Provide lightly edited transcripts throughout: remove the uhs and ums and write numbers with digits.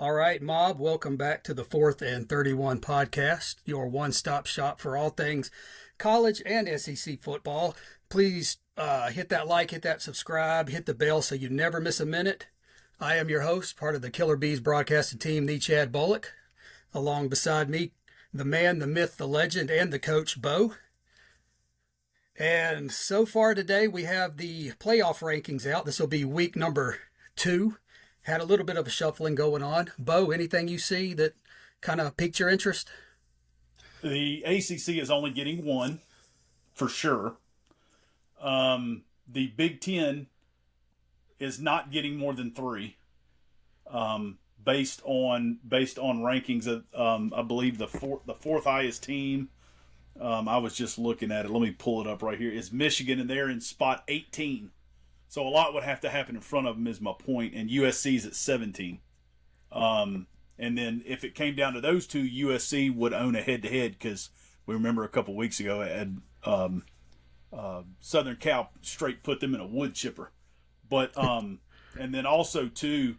All right, Mob, welcome back to the 4th and 31 podcast, your one-stop shop for all things college and SEC football. Please hit that like, hit that subscribe, hit the bell so you never miss a minute. I am your host, part of the Killer Bees broadcasting team, the Chad Bolick. Along beside me, the man, the myth, the legend, and the coach, Bo. And so far today, we have the playoff rankings out. This will be week number 2. Had a little bit of a shuffling going on. Bo, anything you see that kind of piqued your interest? The ACC is only getting one, for sure. The Big Ten is not getting more than 3, based on rankings. Of, I believe the fourth highest team. I was just looking at it. Let me pull it up right here. Is Michigan, and they're in spot 18. So a lot would have to happen in front of them is my point, and USC's at 17. And then if it came down to those two, USC would own a head-to-head because we remember a couple weeks ago it had Southern Cal straight put them in a wood chipper. But and then also too,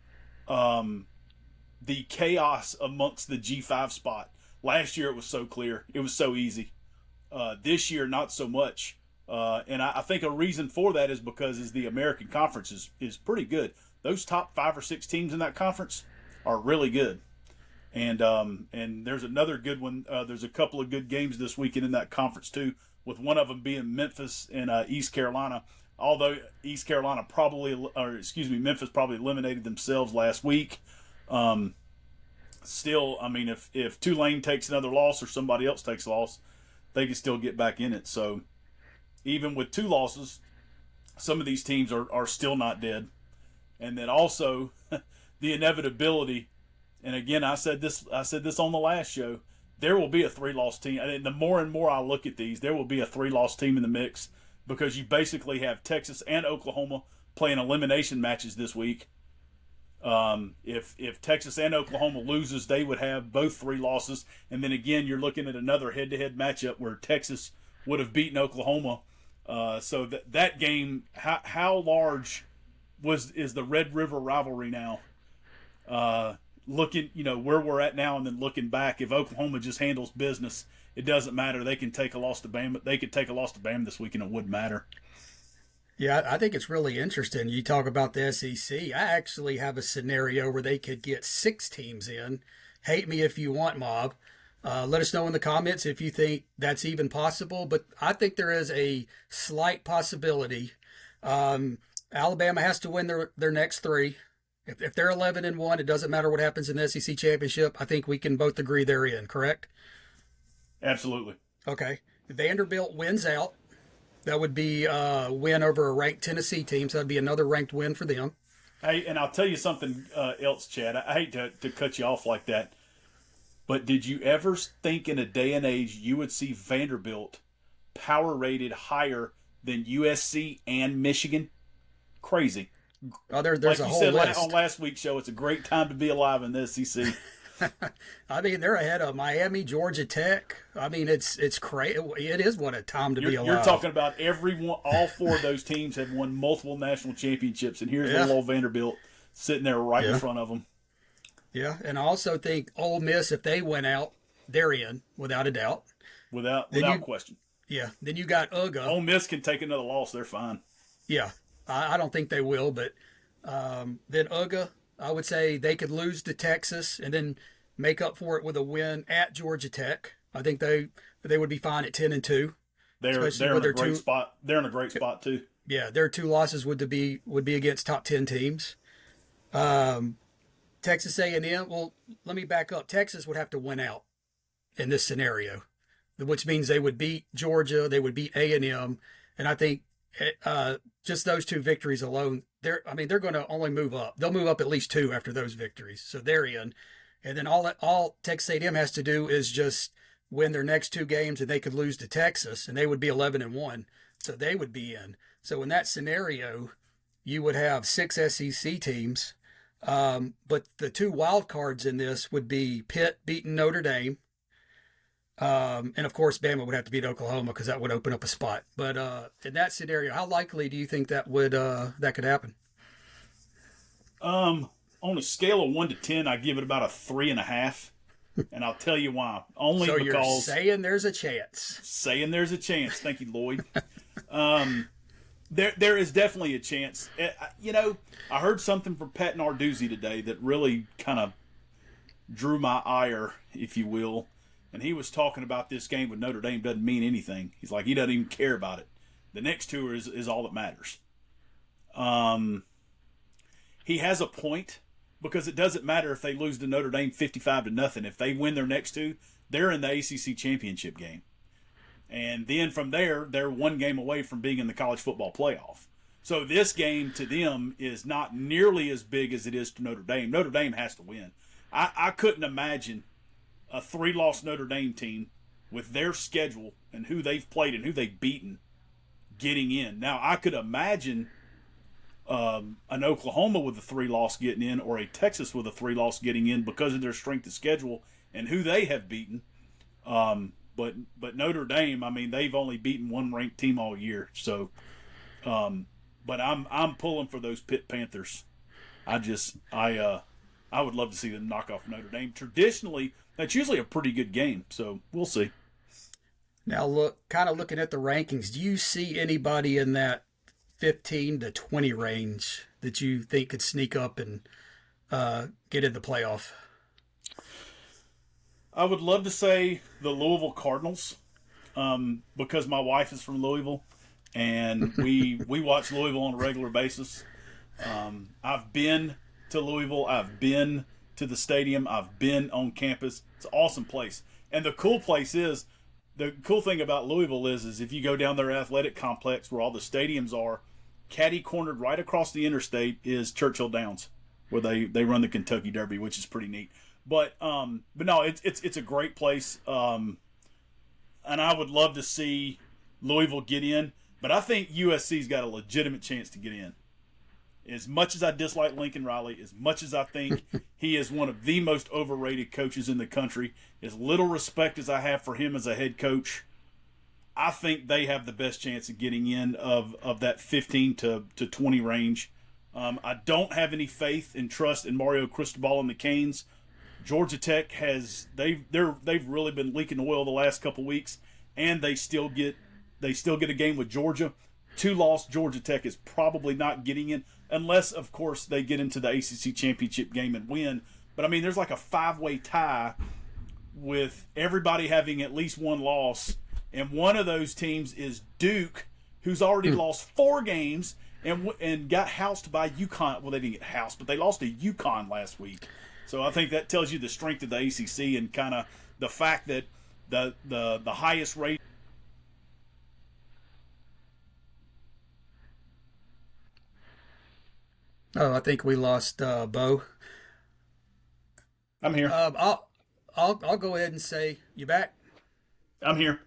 the chaos amongst the G5 spot. Last year it was so clear, it was so easy. This year not so much. And I think a reason for that is because the American Conference is pretty good. Those top 5 or 6 teams in that conference are really good. And there's another good one. There's a couple of good games this weekend in that conference too, with one of them being Memphis and East Carolina. Although Memphis probably eliminated themselves last week. Still, I mean, if Tulane takes another loss or somebody else takes a loss, they can still get back in it. So even with 2 losses, some of these teams are still not dead. And then also the inevitability, and again I said this on the last show, there will be a 3-loss team. And the more and more I look at these, there will be a 3-loss team in the mix because you basically have Texas and Oklahoma playing elimination matches this week. If Texas and Oklahoma loses, they would have both 3 losses. And then again, you're looking at another head-to-head matchup where Texas would have beaten Oklahoma. So that game, how large is the Red River rivalry now? Looking, where we're at now, and then looking back, if Oklahoma just handles business, it doesn't matter. They can take a loss to Bama. They could take a loss to Bama this week, and it wouldn't matter. Yeah, I think it's really interesting. You talk about the SEC. I actually have a scenario where they could get 6 teams in. Hate me if you want, Mob. Let us know in the comments if you think that's even possible. But I think there is a slight possibility. Alabama has to win their next 3. If they're 11-1, it doesn't matter what happens in the SEC championship. I think we can both agree they're in, correct? Absolutely. Okay. If Vanderbilt wins out, that would be a win over a ranked Tennessee team. So that'd be another ranked win for them. Hey, and I'll tell you something else, Chad. I hate to cut you off like that. But did you ever think in a day and age you would see Vanderbilt power rated higher than USC and Michigan? Crazy. Oh, there's like a you whole said list. On last week's show, it's a great time to be alive in the SEC. I mean, they're ahead of Miami, Georgia Tech. I mean, it's crazy. It is what a time to be alive. You're talking about all 4 of those teams have won multiple national championships, and here's little old Vanderbilt sitting there right in front of them. Yeah, and I also think Ole Miss, if they went out, they're in, without a doubt. Without question. Yeah, then you got UGA. Ole Miss can take another loss. They're fine. Yeah, I don't think they will, but then UGA, I would say they could lose to Texas and then make up for it with a win at Georgia Tech. I think they would be fine at 10-2. They're in a great spot. They're in a great spot too. Yeah, their 2 losses would be against top 10 teams. Texas A&M, well, let me back up. Texas would have to win out in this scenario, which means they would beat Georgia, they would beat A&M, and I think just those 2 victories alone, they're going to only move up. They'll move up at least 2 after those victories, so they're in. And then all Texas A&M has to do is just win their next 2 games, and they could lose to Texas, and they would be 11-1, so they would be in. So in that scenario, you would have 6 SEC teams. But the 2 wild cards in this would be Pitt beating Notre Dame. And of course, Bama would have to beat Oklahoma because that would open up a spot. But in that scenario, how likely do you think that could happen? on a scale of 1 to 10, I give it about a 3.5. And I'll tell you why. Only so because you're saying there's a chance. Saying there's a chance. Thank you, Lloyd. There is definitely a chance. I heard something from Pat Narduzzi today that really kind of drew my ire, if you will. And he was talking about this game with Notre Dame doesn't mean anything. He's like, he doesn't even care about it. The next two is all that matters. He has a point, because it doesn't matter if they lose to Notre Dame 55-0. If they win their next two, they're in the ACC championship game. And then from there, they're one game away from being in the college football playoff. So this game to them is not nearly as big as it is to Notre Dame. Notre Dame has to win. I couldn't imagine a 3-loss Notre Dame team with their schedule and who they've played and who they've beaten getting in. Now, I could imagine an Oklahoma with a 3-loss getting in, or a Texas with a 3-loss getting in because of their strength of schedule and who they have beaten. But Notre Dame, I mean, they've only beaten one ranked team all year. So, but I'm pulling for those Pitt Panthers. I would love to see them knock off Notre Dame. Traditionally, that's usually a pretty good game. So we'll see. Now, looking at the rankings, do you see anybody in that 15 to 20 range that you think could sneak up and get in the playoff? I would love to say the Louisville Cardinals, because my wife is from Louisville, and we watch Louisville on a regular basis. I've been to Louisville. I've been to the stadium. I've been on campus. It's an awesome place. And the cool thing about Louisville is if you go down their athletic complex where all the stadiums are, catty-cornered right across the interstate is Churchill Downs, where they run the Kentucky Derby, which is pretty neat. But no, it's a great place, and I would love to see Louisville get in. But I think USC's got a legitimate chance to get in. As much as I dislike Lincoln Riley, as much as I think he is one of the most overrated coaches in the country, as little respect as I have for him as a head coach, I think they have the best chance of getting in of that 15 to 20 range. I don't have any faith and trust in Mario Cristobal and the Canes. Georgia Tech they've really been leaking oil the last couple weeks, and they still get a game with Georgia. 2-loss Georgia Tech is probably not getting in, unless of course they get into the ACC championship game and win. But I mean, there's like a 5-way tie with everybody having at least one loss, and one of those teams is Duke, who's already lost 4 games and got housed by UConn. Well, they didn't get housed, but they lost to UConn last week. So I think that tells you the strength of the ACC and kind of the fact that the highest rate. Oh, I think we lost Bo. I'm here. I'll go ahead and say, you back? I'm here.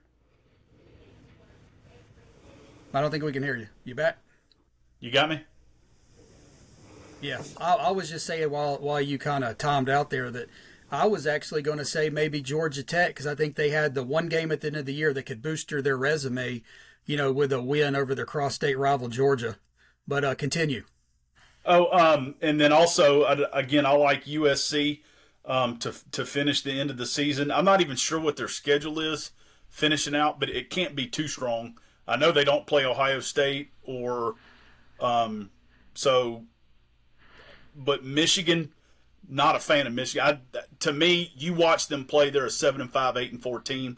I don't think we can hear you. You back? You got me? Yeah, I was just saying while you kind of timed out there that I was actually going to say maybe Georgia Tech, because I think they had the one game at the end of the year that could booster their resume, with a win over their cross-state rival Georgia. But continue. Oh, and then also, again, I like USC to finish the end of the season. I'm not even sure what their schedule is finishing out, but it can't be too strong. I know they don't play Ohio State or but Michigan, not a fan of Michigan. To me, you watch them play, they're a 7-5, 8-4 team.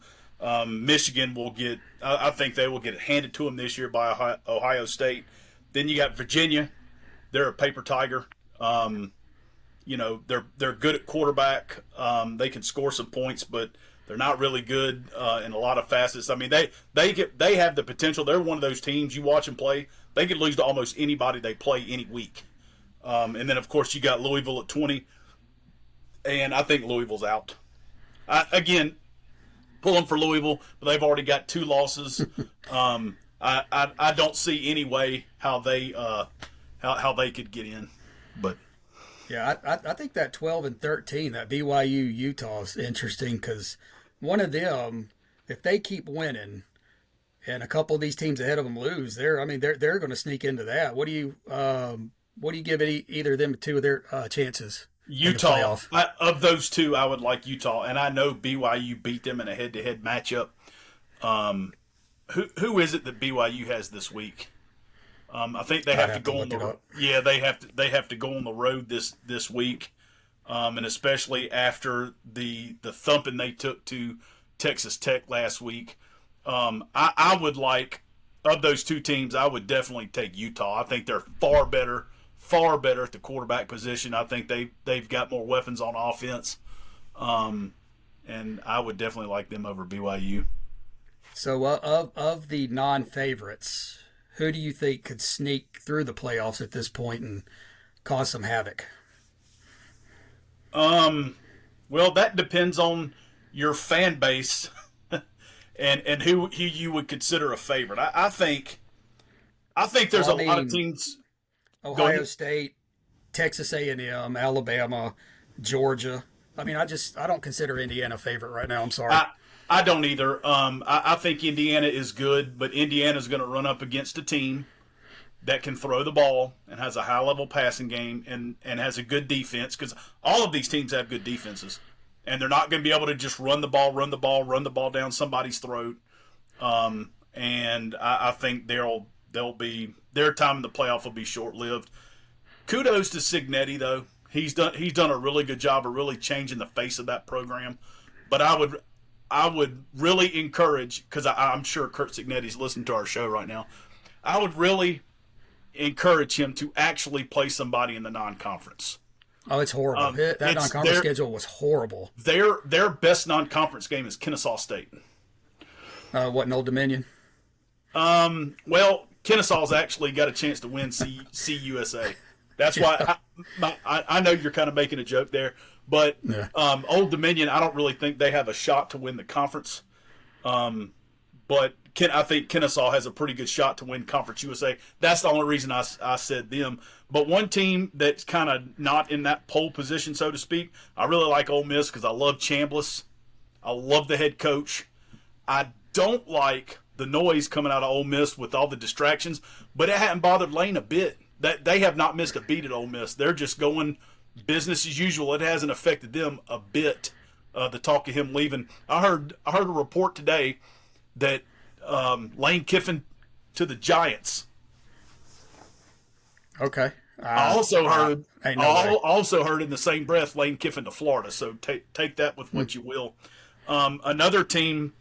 Michigan will get, I think they will get it handed to them this year by Ohio State. Then you got Virginia. They're a paper tiger. They're good at quarterback. They can score some points, but they're not really good in a lot of facets. I mean, they have the potential. They're one of those teams you watch them play. They could lose to almost anybody they play any week. And then, of course, you got Louisville at 20, and I think Louisville's out. Again, pulling for Louisville, but they've already got 2 losses. I don't see any way how they could get in. But yeah, I think that 12 and 13, that BYU Utah is interesting, because one of them, if they keep winning, and a couple of these teams ahead of them lose, they're going to sneak into that. What do you What do you give either of them two of their chances in the Utah. playoff? Of those two, I would like Utah, and I know BYU beat them in a head-to-head matchup. Um, who is it that BYU has this week? I think they have to go on the they have to go on the road this week, and especially after the thumping they took to Texas Tech last week. I would like, of those two teams, I would definitely take Utah. I think they're far better at the quarterback position. I think they've got more weapons on offense, and I would definitely like them over BYU. So of the non-favorites, who do you think could sneak through the playoffs at this point and cause some havoc? Well, that depends on your fan base and who you would consider a favorite. I think there's a lot of teams. Ohio State, Texas A&M, Alabama, Georgia. I mean, I don't consider Indiana a favorite right now. I'm sorry. I don't either. I think Indiana is good, but Indiana's going to run up against a team that can throw the ball and has a high-level passing game and has a good defense, because all of these teams have good defenses, and they're not going to be able to just run the ball down somebody's throat. And I think they'll be, their time in the playoff will be short-lived. Kudos to Cignetti, though. He's done a really good job of really changing the face of that program. But I would really encourage, because I'm sure Kurt Cignetti's listening to our show right now, I would really encourage him to actually play somebody in the non-conference. Oh, it's horrible. That non-conference schedule was horrible. Their best non-conference game is Kennesaw State. What, in Old Dominion? Well, Kennesaw's actually got a chance to win CUSA. That's why I know you're kind of making a joke there. But Old Dominion, I don't really think they have a shot to win the conference. But I think Kennesaw has a pretty good shot to win Conference USA. That's the only reason I said them. But one team that's kind of not in that pole position, so to speak, I really like Ole Miss because I love Chambliss. I love the head coach. I don't like the noise coming out of Ole Miss with all the distractions, but it hadn't bothered Lane a bit. That they have not missed a beat at Ole Miss. They're just going business as usual. It hasn't affected them a bit. The talk of him leaving. I heard a report today that Lane Kiffin to the Giants. Okay. I also heard in the same breath Lane Kiffin to Florida. So take that with what you will. Another team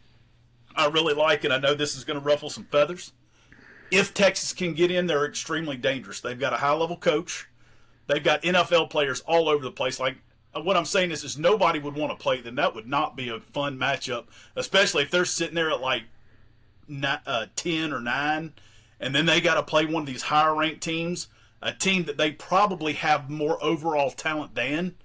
I really like, and I know this is going to ruffle some feathers. If Texas can get in, they're extremely dangerous. They've got a high-level coach. They've got NFL players all over the place. Like, what I'm saying is nobody would want to play them. That would not be a fun matchup, especially if they're sitting there at like 10 or 9, and then they got to play one of these higher-ranked teams, a team that they probably have more overall talent than.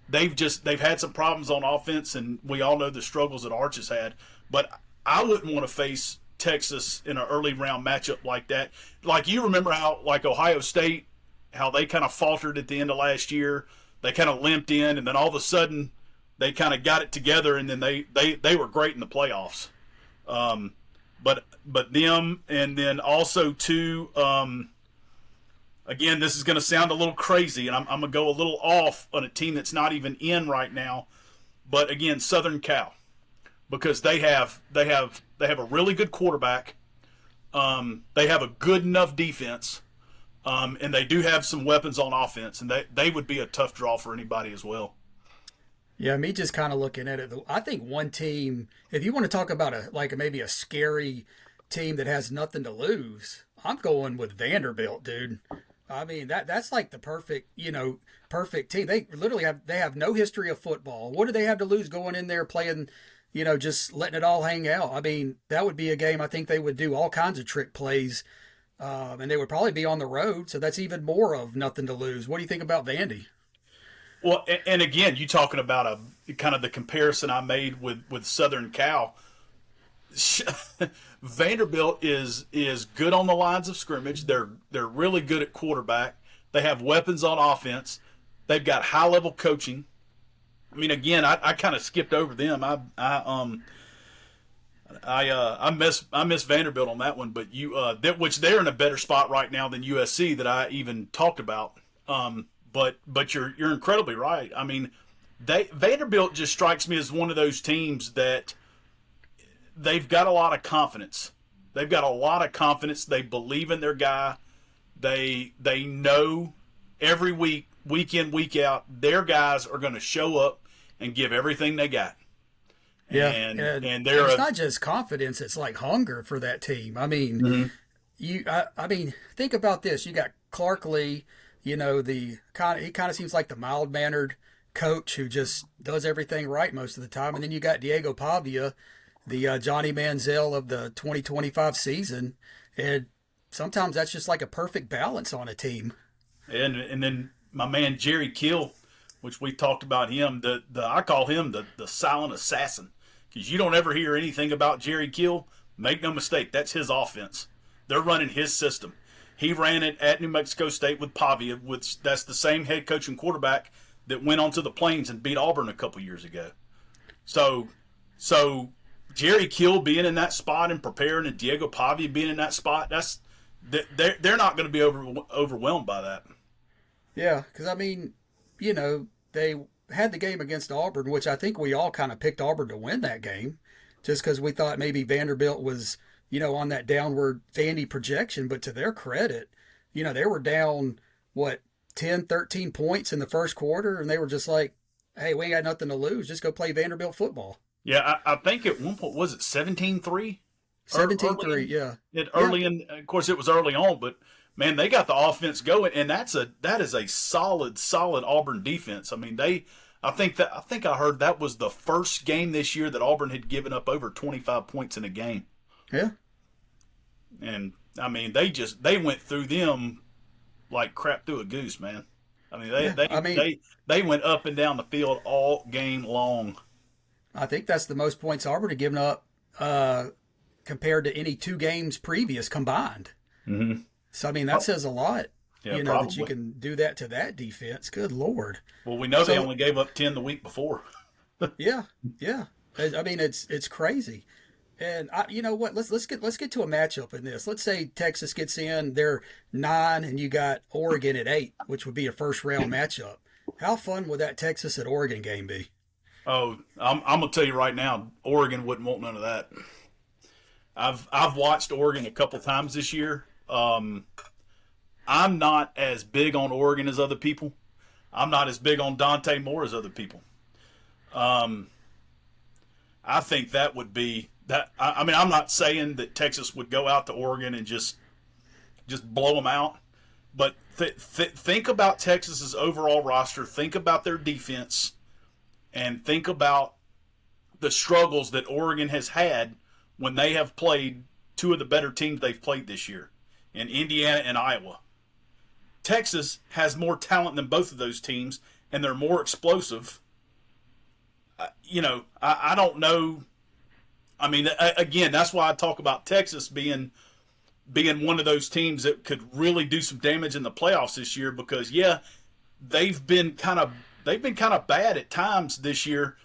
They've had some problems on offense, and we all know the struggles that Arch has had. But I wouldn't want to face Texas in an early round matchup like that. Like, you remember how, like, Ohio State, how they kind of faltered at the end of last year. They kind of limped in, and then all of a sudden they kind of got it together, and then they were great in the playoffs. But them, and then also too, again, this is going to sound a little crazy, and I'm going to go a little off on a team that's not even in right now. But again, Southern Cal, because they have a really good quarterback. They have a good enough defense, and they do have some weapons on offense, and they would be a tough draw for anybody as well. Yeah, me just kind of looking at it, I think one team, if you want to talk about maybe a scary team that has nothing to lose, I'm going with Vanderbilt, dude. I mean, that's like the perfect team. They literally have no history of football. What do they have to lose going in there playing, just letting it all hang out? I mean, that would be a game I think they would do all kinds of trick plays, and they would probably be on the road, so that's even more of nothing to lose. What do you think about Vandy? Well, and again, you talking about kind of the comparison I made with Southern Cal. Vanderbilt is good on the lines of scrimmage. They're really good at quarterback. They have weapons on offense. They've got high level coaching. I mean, again, I kind of skipped over them. I I miss Vanderbilt on that one, but which they're in a better spot right now than USC that I even talked about. But you're incredibly right. I mean, Vanderbilt just strikes me as one of those teams that they've got a lot of confidence. They've got a lot of confidence. They believe in their guy. They know every week in, week out, their guys are going to show up and give everything they got. Yeah, and it's not just confidence; it's like hunger for that team. I mean, I mean, think about this: you got Clark Lee, he kind of seems like the mild mannered coach who just does everything right most of the time, and then you got Diego Pavia, the Johnny Manziel of the 2025 season, and sometimes that's just like a perfect balance on a team. And then my man Jerry Kill, which we talked about him, I call him the silent assassin. Because you don't ever hear anything about Jerry Kill. Make no mistake, that's his offense. They're running his system. He ran it at New Mexico State with Pavia, which that's the same head coach and quarterback that went onto the Plains and beat Auburn a couple years ago. So Jerry Kill being in that spot and preparing, and Diego Pavia being in that spot, they're not going to be overwhelmed by that. Yeah, because I mean, they had the game against Auburn, which I think we all kind of picked Auburn to win that game, just because we thought maybe Vanderbilt was, on that downward Vandy projection. But to their credit, they were down, 10, 13 points in the first quarter, and they were just like, hey, we ain't got nothing to lose. Just go play Vanderbilt football. Yeah, I think at one point, was it 17-3? 17-3, yeah. Early in, of course, it was early on, but man, they got the offense going, and that is a solid Auburn defense. I mean, I think I heard that was the first game this year that Auburn had given up over 25 points in a game. Yeah. And I mean, they went through them like crap through a goose, man. I mean, they went up and down the field all game long. I think that's the most points Auburn had given up compared to any two games previous combined. Mm-hmm. So, I mean, that says a lot, probably. That you can do that to that defense. Good Lord. Well, we know they only gave up 10 the week before. Yeah. I mean, it's crazy. And you know what? Let's get to a matchup in this. Let's say Texas gets in, they're 9, and you got Oregon at 8, which would be a first round matchup. How fun would that Texas at Oregon game be? Oh, I'm gonna tell you right now, Oregon wouldn't want none of that. I've watched Oregon a couple times this year. I'm not as big on Oregon as other people. I'm not as big on Dante Moore as other people. I think that would be that. I mean, I'm not saying that Texas would go out to Oregon and just blow them out, but think about Texas's overall roster. Think about their defense, and think about the struggles that Oregon has had when they have played two of the better teams they've played this year in Indiana and Iowa. Texas has more talent than both of those teams, and they're more explosive. I don't know. I mean, again, that's why I talk about Texas being one of those teams that could really do some damage in the playoffs this year because, yeah, they've been kind of bad at times this year.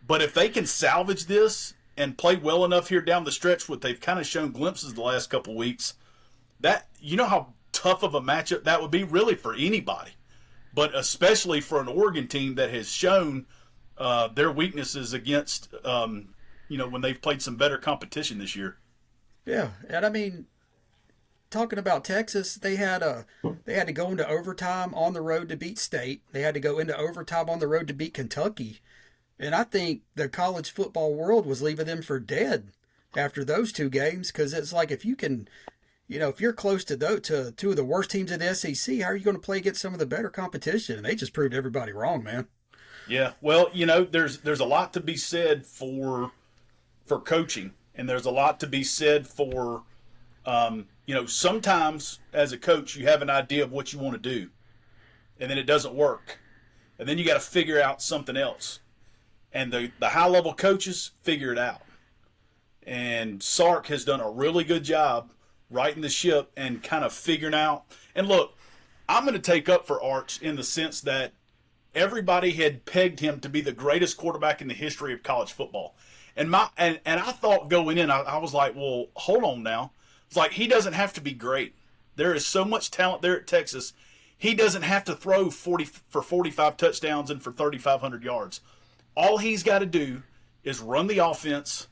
But if they can salvage this and play well enough here down the stretch, what they've kind of shown glimpses the last couple of weeks, that how tough of a matchup that would be really for anybody, but especially for an Oregon team that has shown their weaknesses against when they've played some better competition this year. Yeah, and I mean, talking about Texas, they had to go into overtime on the road to beat State. They had to go into overtime on the road to beat Kentucky. And I think the college football world was leaving them for dead after those two games because it's like if you can, if you're close to two of the worst teams in the SEC, how are you going to play against some of the better competition? And they just proved everybody wrong, man. Yeah, well, there's a lot to be said for coaching, and there's a lot to be said for, sometimes as a coach you have an idea of what you want to do, and then it doesn't work, and then you got to figure out something else. And the high-level coaches figure it out. And Sark has done a really good job righting the ship and kind of figuring out. And look, I'm going to take up for Arch in the sense that everybody had pegged him to be the greatest quarterback in the history of college football. And I thought going in, I was like, well, hold on now. It's like he doesn't have to be great. There is so much talent there at Texas. He doesn't have to throw 45 touchdowns and for 3,500 yards. All he's got to do is run the offense,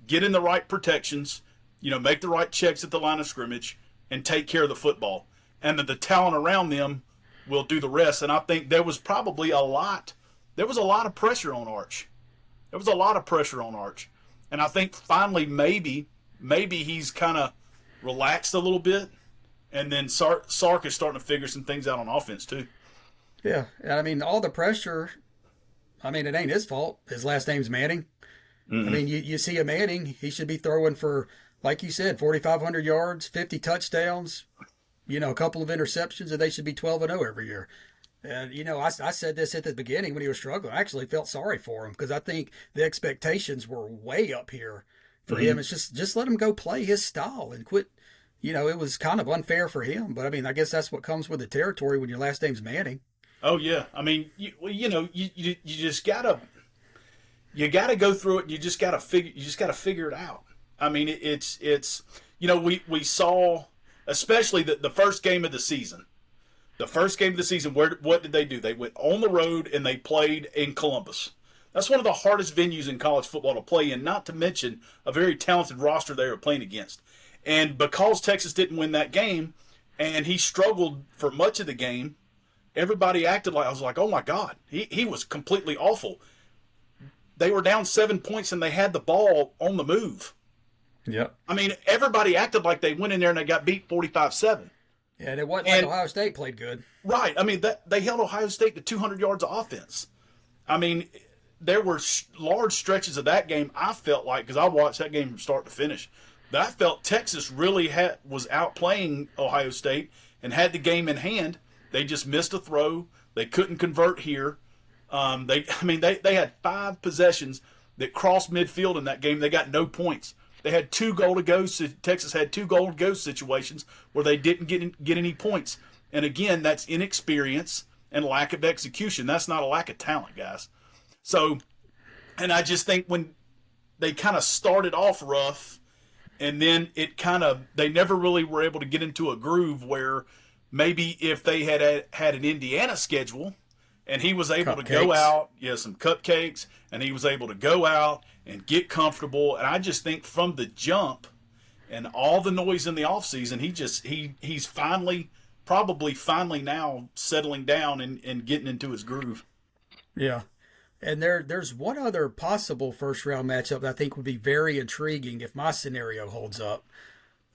get in the right protections, make the right checks at the line of scrimmage, and take care of the football. And then the talent around them will do the rest. And I think there was probably a lot of pressure on Arch. There was a lot of pressure on Arch. And I think finally maybe he's kind of relaxed a little bit. And then Sark is starting to figure some things out on offense too. Yeah. And I mean, all the pressure, it ain't his fault. His last name's Manning. Mm-hmm. I mean, you see a Manning, he should be throwing for, like you said, 4,500 yards, 50 touchdowns, a couple of interceptions, and they should be 12-0 every year. And, I said this at the beginning when he was struggling. I actually felt sorry for him because I think the expectations were way up here for him. It's just let him go play his style and quit. It was kind of unfair for him. But, I guess that's what comes with the territory when your last name's Manning. Oh, yeah. You just got to – you got to go through it. You just got to figure it out. We saw, especially the first game of the season. The first game of the season, what did they do? They went on the road and they played in Columbus. That's one of the hardest venues in college football to play in, not to mention a very talented roster they were playing against. And because Texas didn't win that game, and he struggled for much of the game, everybody acted like, I was like, oh my God, he was completely awful. They were down 7 points and they had the ball on the move. Yep. Everybody acted like they went in there and they got beat 45-7. Yeah, and it wasn't like Ohio State played good. Right. They held Ohio State to 200 yards of offense. There were large stretches of that game, I felt like, because I watched that game from start to finish, that I felt Texas really was outplaying Ohio State and had the game in hand. They just missed a throw. They couldn't convert here. They had 5 possessions that crossed midfield in that game. They got no points. They had 2 goal-to-go. Texas had 2 goal-to-go situations where they didn't get any points. And again, that's inexperience and lack of execution. That's not a lack of talent, guys. So, and I just think when they kind of started off rough, and then they never really were able to get into a groove where maybe if they had an Indiana schedule, and he was able to go out, some cupcakes, and he was able to go out and get comfortable. And I just think from the jump and all the noise in the offseason, he's probably finally now settling down and getting into his groove. Yeah. And there's one other possible first-round matchup that I think would be very intriguing if my scenario holds up.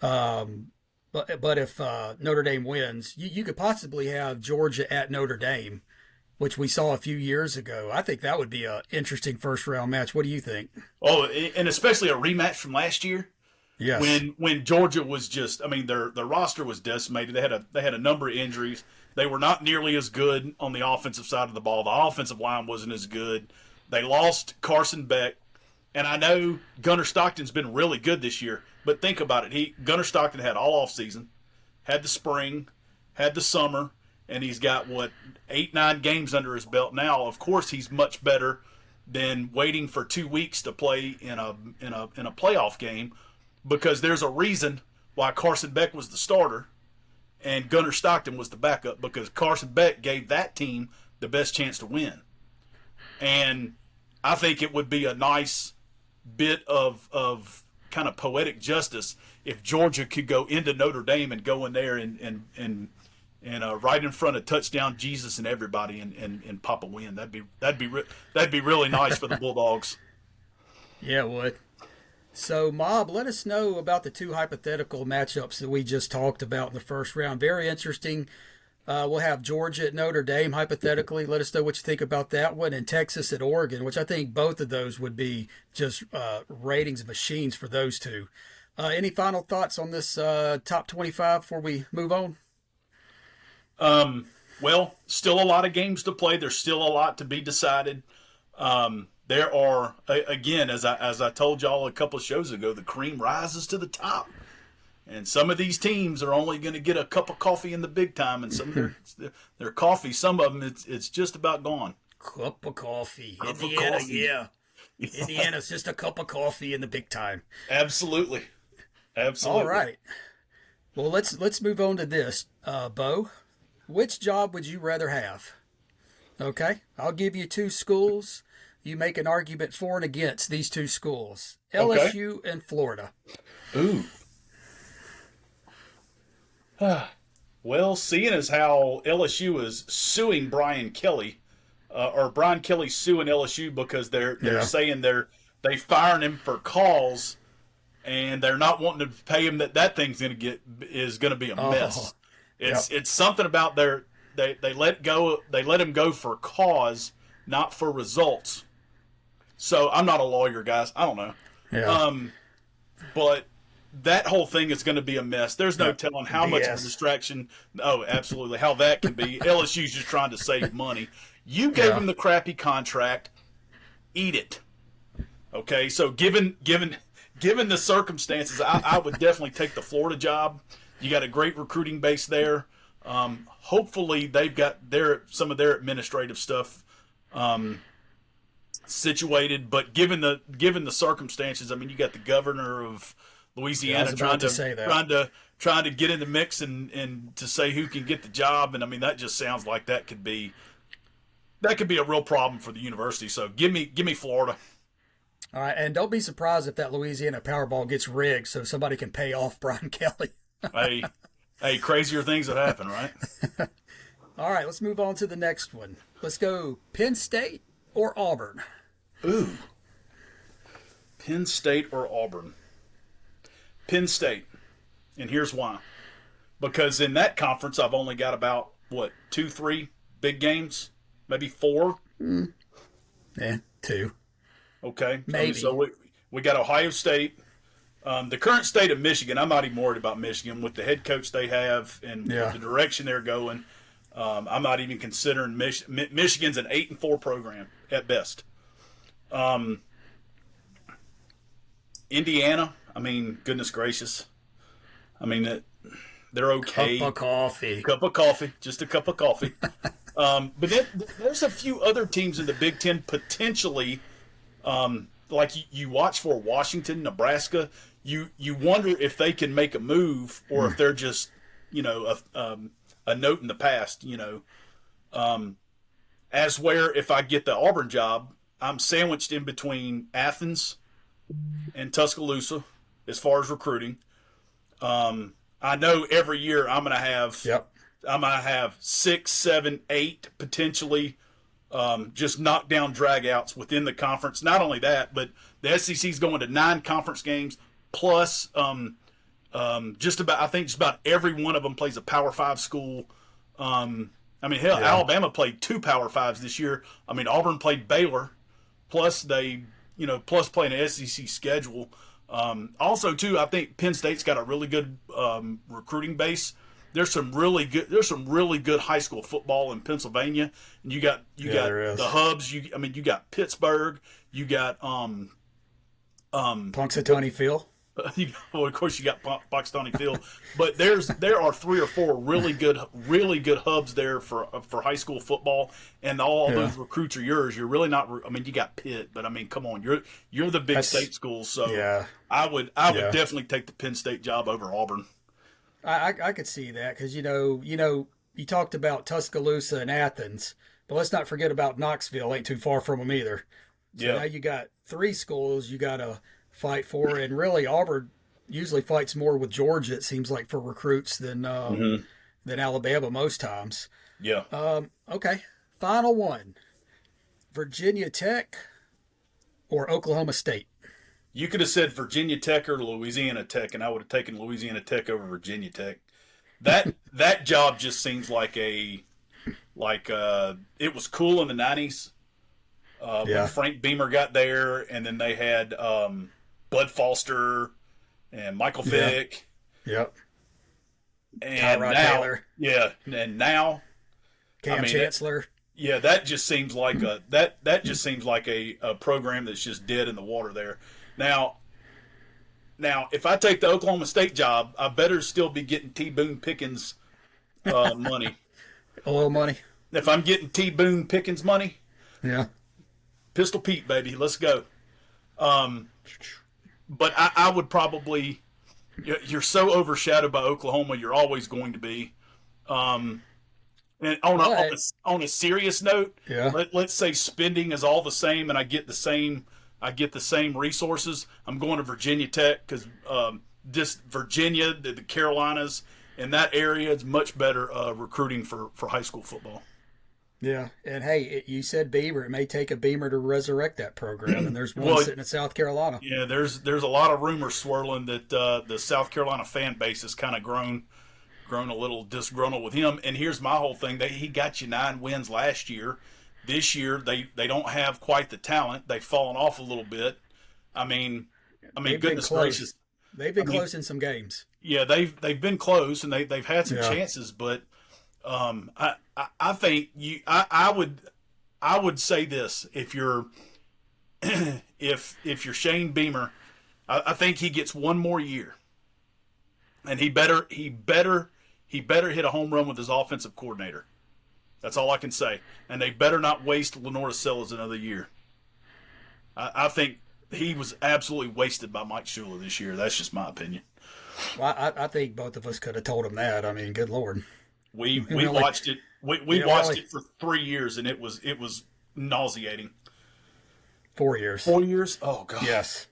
But if Notre Dame wins, you could possibly have Georgia at Notre Dame, which we saw a few years ago. I think that would be an interesting first-round match. What do you think? Oh, and especially a rematch from last year. Yes. When Georgia was just, their roster was decimated. They had a number of injuries. They were not nearly as good on the offensive side of the ball. The offensive line wasn't as good. They lost Carson Beck. And I know Gunnar Stockton's been really good this year, but think about it. Gunnar Stockton had all offseason, had the spring, had the summer, and he's got 8-9 games under his belt now. Of course, he's much better than waiting for 2 weeks to play in a playoff game, because there's a reason why Carson Beck was the starter and Gunnar Stockton was the backup, because Carson Beck gave that team the best chance to win. And I think it would be a nice bit of kind of poetic justice if Georgia could go into Notre Dame and go in there and right in front of touchdown Jesus and everybody and pop a win. That'd be really nice for the Bulldogs. Yeah, it would. So, Mob, let us know about the 2 hypothetical matchups that we just talked about in the first round. Very interesting. We'll have Georgia at Notre Dame, hypothetically. Let us know what you think about that one. And Texas at Oregon, which I think both of those would be just ratings machines for those two. Any final thoughts on this top 25 before we move on? Well, still a lot of games to play. There's still a lot to be decided. There are, again, as I told y'all a couple of shows ago, the cream rises to the top. And some of these teams are only going to get a cup of coffee in the big time, and some of their coffee, some of them, it's just about gone. Cup of coffee. Cup of Indiana, coffee. yeah. Indiana's just a cup of coffee in the big time. Absolutely. Absolutely. All right. Well, let's move on to this, Bo. Which job would you rather have? Okay, I'll give you two schools. You make an argument for and against these two schools: LSU and Florida. Ooh. Well, seeing as how LSU is suing Brian Kelly, or Brian Kelly suing LSU because they're saying they firing him for cause, and they're not wanting to pay him that thing's is gonna be a mess. It's something about they let him go for cause, not for results. So I'm not a lawyer, guys. I don't know. Yeah. But that whole thing is going to be a mess. There's no telling how much of a distraction. Oh, absolutely. How that can be. LSU's just trying to save money. You gave him the crappy contract. Eat it. Okay. So given the circumstances, I would definitely take the Florida job. You got a great recruiting base there. Hopefully they've got some of their administrative stuff situated. But given the circumstances, I mean, you got the governor of Louisiana trying to get in the mix and to say who can get the job, and I mean that just sounds like that could be a real problem for the university. So give me Florida. All right, and don't be surprised if that Louisiana Powerball gets rigged so somebody can pay off Brian Kelly. Hey, crazier things have happened, right? All right, let's move on to the next one. Let's go Penn State or Auburn. Ooh. Penn State or Auburn. Penn State. And here's why. Because in that conference, I've only got about, 2, 3 big games? Maybe 4? Yeah, 2. Okay. Maybe. So we got Ohio State. The current state of Michigan, I'm not even worried about Michigan with the head coach they have and the direction they're going. I'm not even considering Michigan's an 8-4 program at best. Indiana, I mean, goodness gracious. I mean, they're okay. Cup of coffee. Just a cup of coffee. But then there's a few other teams in the Big Ten potentially, like you watch for Washington, Nebraska. You wonder if they can make a move or if they're just, a note in the past, as where if I get the Auburn job, I'm sandwiched in between Athens and Tuscaloosa as far as recruiting. I know every year I'm gonna have 6, 7, 8 potentially just knockdown dragouts within the conference. Not only that, but the SEC's going to 9 conference games plus just about every one of them plays a Power 5 school. Alabama played 2 Power 5s this year. I mean, Auburn played Baylor, plus plus playing an SEC schedule. Also, too, I think Penn State's got a really good recruiting base. There's some really good high school football in Pennsylvania, and you got the hubs. You got Pittsburgh. You got Punxsutawney Phil. Well, of course, you got Punxsutawney Phil, but there are 3 or 4 really good hubs there for high school football, and all those recruits are yours. You're really not. I mean, you got Pitt, but I mean, come on, you're the big state schools, so I would definitely take the Penn State job over Auburn. I could see that because you talked about Tuscaloosa and Athens, but let's not forget about Knoxville. Ain't too far from them either. So now you got 3 schools you got to fight for, and really Auburn usually fights more with Georgia, it seems like, for recruits than Alabama most times. Yeah. Okay. Final one. Virginia Tech or Oklahoma State? You could have said Virginia Tech or Louisiana Tech, and I would have taken Louisiana Tech over Virginia Tech. That job just seems like it was cool in the 90s when Frank Beamer got there, and then they had Bud Foster and Michael Vick. Yep. And Tyrod Taylor. Yeah, and now Cam Chancellor. That just seems like a program that's just dead in the water there. Now, if I take the Oklahoma State job, I better still be getting T. Boone Pickens money. Oil money. If I'm getting T. Boone Pickens money, yeah. Pistol Pete, baby, let's go. But I would probably, you're so overshadowed by Oklahoma, you're always going to be. And on a serious note, Yeah. let's say spending is all the same, and I get the same resources. I'm going to Virginia Tech because just Virginia, the Carolinas, in that area is much better recruiting for high school football. Yeah, and hey, you said Beamer. It may take a Beamer to resurrect that program, and there's one Well, sitting in South Carolina. Yeah, there's a lot of rumors swirling that the South Carolina fan base has kind of grown a little disgruntled with him. And here's my whole thing: he got you 9 wins last year. This year they don't have quite the talent. They've fallen off a little bit. I mean, goodness gracious, they've been close in some games. Yeah, they've been close and they've had some chances, but I think I would say this: if you're if you're Shane Beamer, I think he gets one more year, and he better hit a home run with his offensive coordinator. That's all I can say. And they better not waste Lenore Sellers another year. I think he was absolutely wasted by Mike Shula this year. That's just my opinion. Well, I think both of us could have told him that. I mean, good Lord. We watched it. We watched it for 3 years, and it was nauseating. 4 years. 4 years? Oh God. Yes.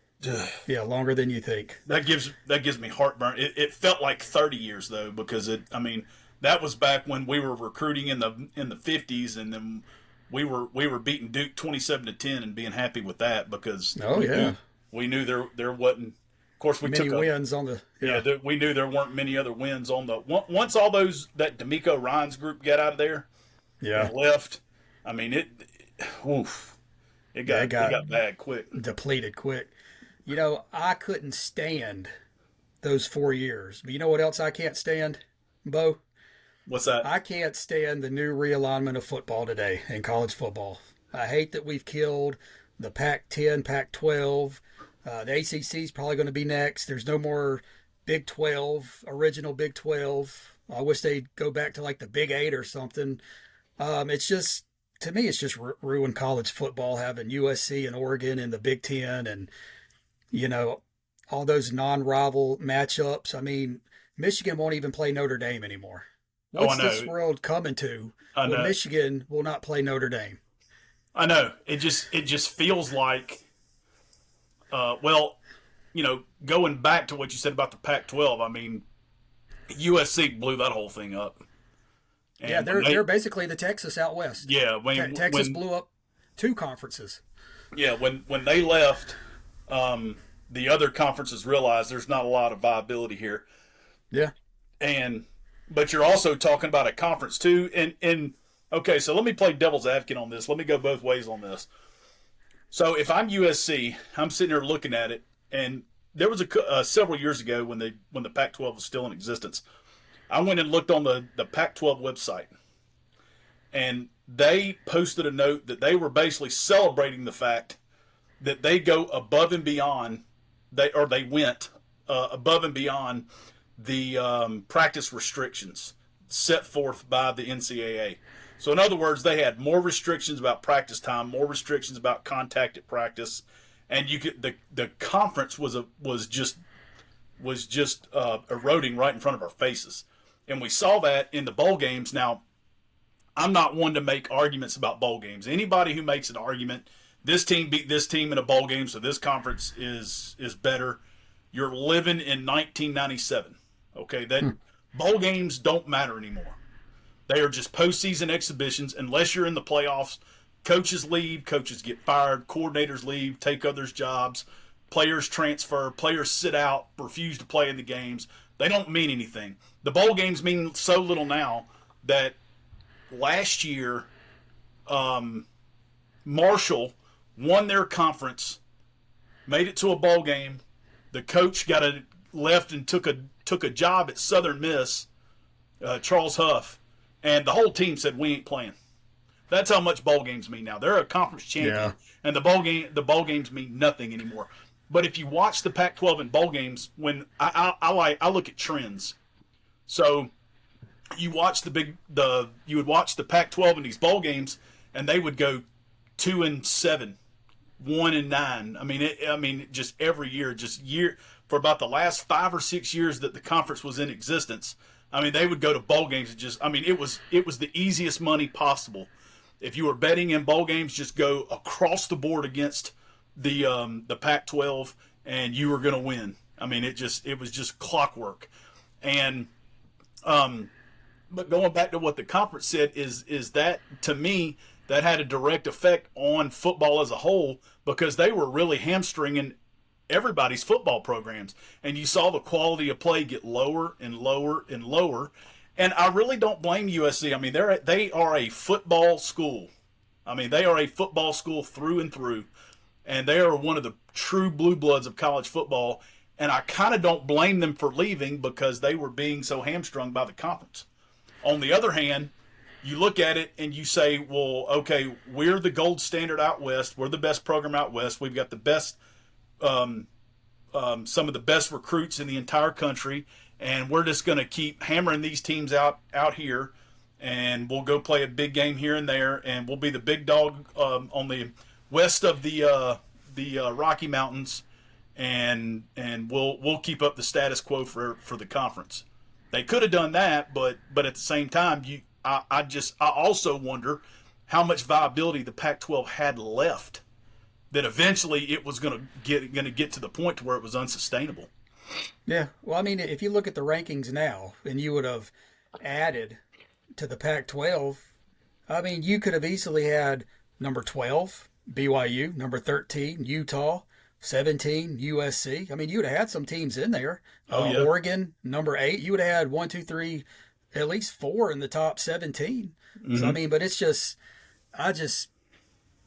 Yeah, longer than you think. That gives me heartburn. It felt like 30 years though, because that was back when we were recruiting in the 50s, and then we were beating Duke 27-10 and being happy with that because we knew there wasn't. Of course, we many took wins on the we knew there weren't many other wins on the once all that D'Amico Ryan's group got out of there, and left. I mean it got bad quick, depleted quick. You know, I couldn't stand those 4 years, but you know what else I can't stand, Bo? What's that? I can't stand the new realignment of football today in college football. I hate that we've killed the Pac-10, Pac-12. The ACC is probably going to be next. There's no more Big 12, original Big 12. I wish they'd go back to like the Big 8 or something. It's just, to me, it's just ruined college football having USC and Oregon in the Big 10 and, you know, all those non-rival matchups. I mean, Michigan won't even play Notre Dame anymore. What's this world coming to when Michigan will not play Notre Dame? I know. It just feels like, going back to what you said about the Pac-12, I mean, USC blew that whole thing up. And they're basically the Texas out west. Yeah. Texas blew up 2 conferences. Yeah, when they left, the other conferences realized there's not a lot of viability here. Yeah. But you're also talking about a conference too, and okay, so let me play devil's advocate on this. Let me go both ways on this. So if I'm USC, I'm sitting here looking at it, and there was several years ago when the Pac-12 was still in existence. I went and looked on the Pac-12 website, and they posted a note that they were basically celebrating the fact that they go above and beyond. They went above and beyond the practice restrictions set forth by the NCAA. So in other words, they had more restrictions about practice time, more restrictions about contact at practice, and the conference was just eroding right in front of our faces, and we saw that in the bowl games. Now, I'm not one to make arguments about bowl games. Anybody who makes an argument, this team beat this team in a bowl game, so this conference is better, you're living in 1997. Okay, bowl games don't matter anymore. They are just postseason exhibitions. Unless you're in the playoffs, coaches leave, coaches get fired, coordinators leave, take others' jobs, players transfer, players sit out, refuse to play in the games. They don't mean anything. The bowl games mean so little now that last year, Marshall won their conference, made it to a bowl game. The coach left and took a job at Southern Miss, Charles Huff, and the whole team said, we ain't playing. That's how much bowl games mean now. They're a conference champion, and the bowl games mean nothing anymore. But if you watch the Pac-12 in bowl games, when I look at trends, so you watch you would watch the Pac-12 in these bowl games, and they would go 2-7, 1-9. Just every year, for about the last 5 or 6 years that the conference was in existence. They would go to bowl games and it was the easiest money possible. If you were betting in bowl games, just go across the board against the Pac-12, and you were going to win. It was just clockwork. And but going back to what the conference said is that, to me, that had a direct effect on football as a whole, because they were really hamstringing everybody's football programs, and you saw the quality of play get lower and lower and lower. And I really don't blame USC. They are a football school. They are a football school through and through, and they are one of the true blue bloods of college football. And I kind of don't blame them for leaving, because they were being so hamstrung by the conference. On the other hand, you look at it and you say, well, okay, we're the gold standard out west. We're the best program out west. We've got the best, some of the best recruits in the entire country, and we're just going to keep hammering these teams out here, and we'll go play a big game here and there, and we'll be the big dog on the west of the Rocky Mountains, and we'll keep up the status quo for the conference. They could have done that, but at the same time, I also wonder how much viability the Pac-12 had left, that eventually it was going to get to the point to where it was unsustainable. Yeah. Well, if you look at the rankings now, and you would have added to the Pac-12, you could have easily had number 12, BYU, number 13, Utah, 17, USC. You would have had some teams in there. Yeah. Oregon, number 8. You would have had 1, 2, 3, at least 4 in the top 17. Mm-hmm. So, but it's just,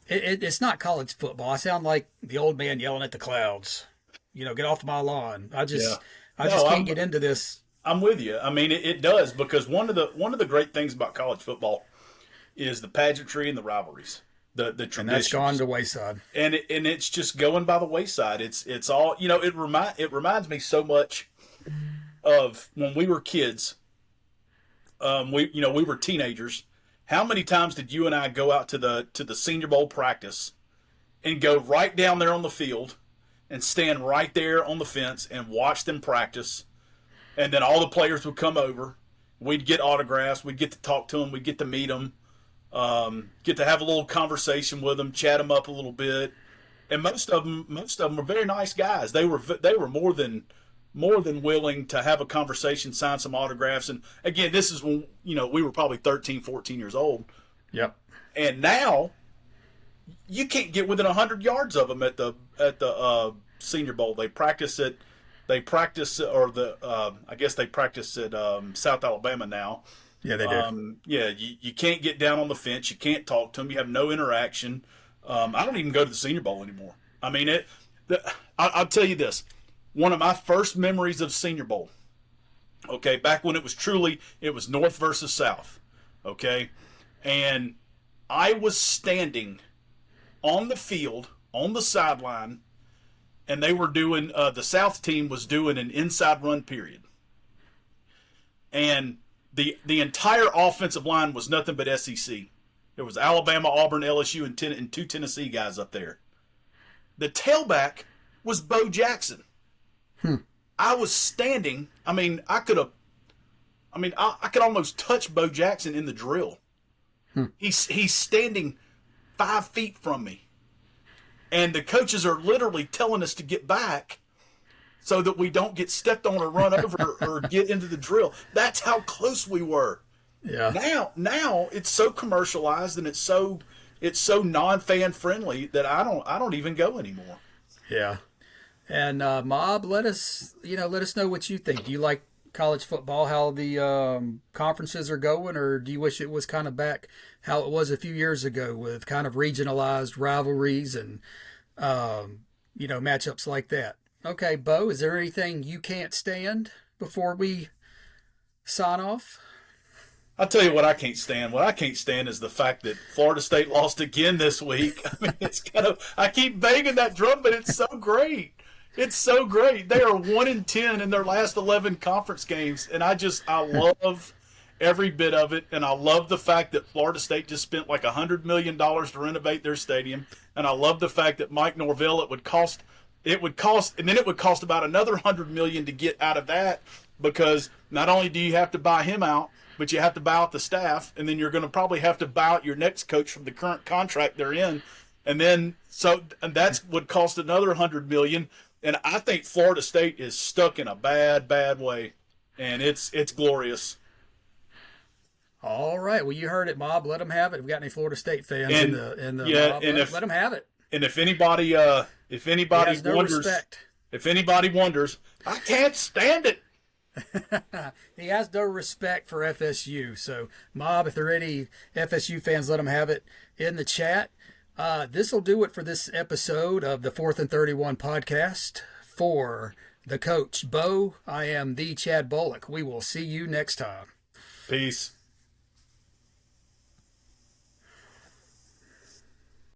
it's not college football. I sound like the old man yelling at the clouds. Get off my lawn. I just can't get into this. I'm with you. It does, because one of the great things about college football is the pageantry and the rivalries, the traditions. And that's gone to the wayside. And it's just going by the wayside. It's all, it reminds me so much of when we were kids. We were teenagers. How many times did you and I go out to the Senior Bowl practice and go right down there on the field and stand right there on the fence and watch them practice? And then all the players would come over. We'd get autographs. We'd get to talk to them. We'd get to meet them. Get to have a little conversation with them, chat them up a little bit. And most of them were very nice guys. They were more than willing to have a conversation, sign some autographs. And again, this is when, we were probably 13, 14 years old. Yep. And now you can't get within 100 yards of them at the Senior Bowl. I guess they practice at South Alabama now. Yeah, they do. You can't get down on the fence. You can't talk to them. You have no interaction. I don't even go to the Senior Bowl anymore. I'll tell you this. One of my first memories of Senior Bowl, okay, back when it was North versus South, okay, and I was standing on the field, on the sideline, and they were doing, the South team was doing an inside run period. And the entire offensive line was nothing but SEC. There was Alabama, Auburn, LSU, and 2 Tennessee guys up there. The tailback was Bo Jackson. I was standing. I could almost touch Bo Jackson in the drill. He's standing 5 feet from me, and the coaches are literally telling us to get back so that we don't get stepped on or run over or get into the drill. That's how close we were. Yeah. Now it's so commercialized and it's so non-fan friendly that I don't even go anymore. Yeah. And Mob, let us know what you think. Do you like college football, how the conferences are going, or do you wish it was kind of back how it was a few years ago with kind of regionalized rivalries and matchups like that? Okay, Bo, is there anything you can't stand before we sign off? I'll tell you what I can't stand. What I can't stand is the fact that Florida State lost again this week. I keep banging that drum, but it's so great. It's so great. They are 1-10 in their last 11 conference games, and I love every bit of it, and I love the fact that Florida State just spent like $100 million to renovate their stadium, and I love the fact that Mike Norvell, it would cost, and then it would cost about another $100 million to get out of that, because not only do you have to buy him out, but you have to buy out the staff, and then you're going to probably have to buy out your next coach from the current contract they're in, and that's would cost another $100 million. And I think Florida State is stuck in a bad way, and it's glorious. All right. Well, you heard it, Mob. Let them have it. If we got any Florida State fans in the mob, let them have it. And if anybody wonders, I can't stand it. He has no respect for FSU. So, Mob, if there are any FSU fans, let them have it in the chat. This will do it for this episode of the 4th and 31 podcast. For the coach, Bo, I am the Chad Bolick. We will see you next time. Peace.